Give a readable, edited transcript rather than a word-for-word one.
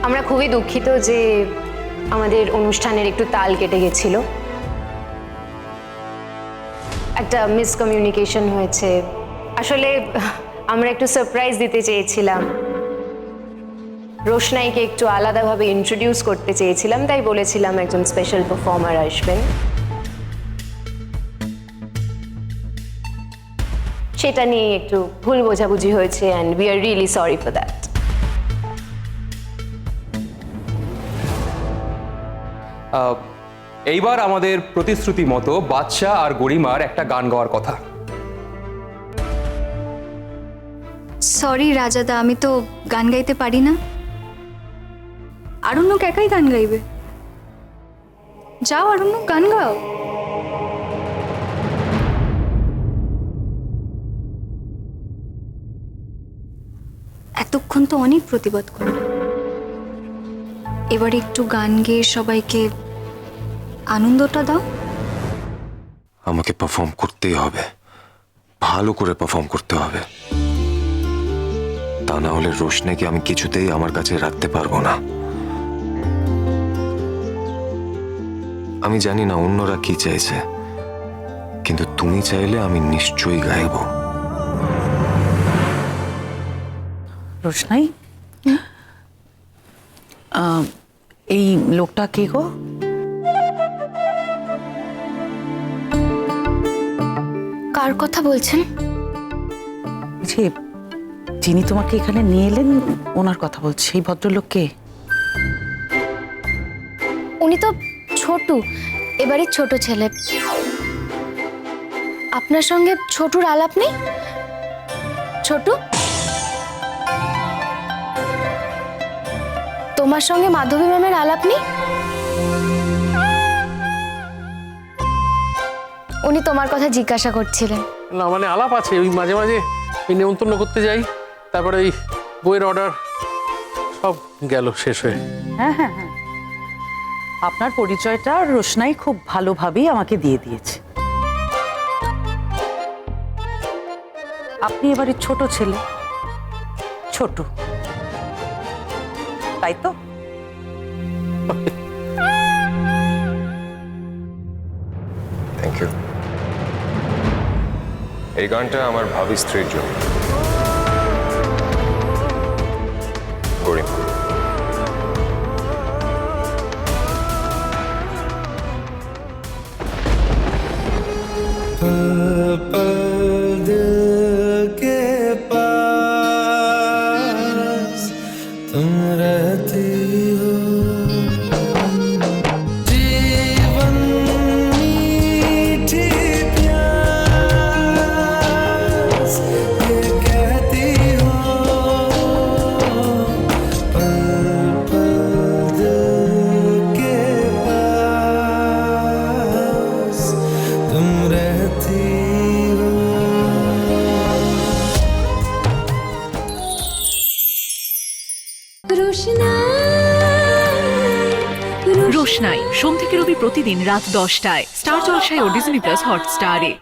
আমরা খুবই দুঃখিত যে আমাদের অনুষ্ঠানের একটু তাল কেটে গেছিল, একটা মিসকমিউনিকেশন হয়েছে। আসলে আমরা একটু সারপ্রাইজ দিতে চেয়েছিলাম, রোশনাইকে একটু আলাদাভাবে ইন্ট্রোডিউস করতে চেয়েছিলাম, তাই বলেছিলাম একজন স্পেশাল পারফর্মার আসবেন। সেটা নিয়ে একটু ভুল বোঝাবুঝি হয়েছে and we are really sorry for that. এইবার আমাদের প্রতিশ্রুতি মতো বাদশা আর গরিমার একটা গান গাওয়ার কথা। সরি রাজাদা, আমি তো গান গাইতে পারি না। আরণ্যক একাই গান গাইবে। যাও আরণ্যক, গান গাও। এতক্ষণ তো অনেক প্রতিবাদ করলো, এবার একটু গান গেয়ে সবাইকে আনন্দটা দাও। আমাকে পারফর্ম করতেই হবে, ভালো করে পারফর্ম করতে হবে, তা না হলে রোশনাইকে আমি কিছুতেই আমার কাছে রাখতে পারবো না। আমি জানি না অন্যরা কি চাইছে, কিন্তু তুমি চাইলে আমি নিশ্চয়ই গাইব। রোশনাই, এই লোকটা কে গো? কার কথা বলছেন? যে যিনি তোমাকে এখানে নিয়ে এলেন ওনার কথা বলছি। এই ভদ্রলোক কে? উনি তো ছোটু, এবারে ছোট ছেলে। আপনার সঙ্গে ছোটুর আলাপ নেই? ছোটু, তোমার সঙ্গে মাধবী ম্যামের আলাপ নেই? উনি তোমার কথা জিজ্ঞাসা করছিলেন। না মানে আলাপ আছে, ওই মাঝে মাঝে ওই নেমন্তন্ন করতে যাই, তারপরে ওই বইয়ের অর্ডার সব গেল শেষ হয়ে। হ্যাঁ হ্যাঁ হ্যাঁ, আপনার পরিচয়টা রোশনাই খুব ভালোভাবেই আমাকে দিয়ে দিয়েছে। আপনি এবারে ছোট ছেলে, ছোট, তাই তো? Thank you. এই গানটা আমার ভাবি স্ত্রীর জন্য। গরিমা। तुम रहती हो, जीवन मीठी प्यास ये कहती हो, पल पल दिल के पास तुम रहती हो। রোশনাই সোম থেকে রবি প্রতিদিন রাত 10টায় স্টার জলসায় ও ডিজনি প্লাস হটস্টারে।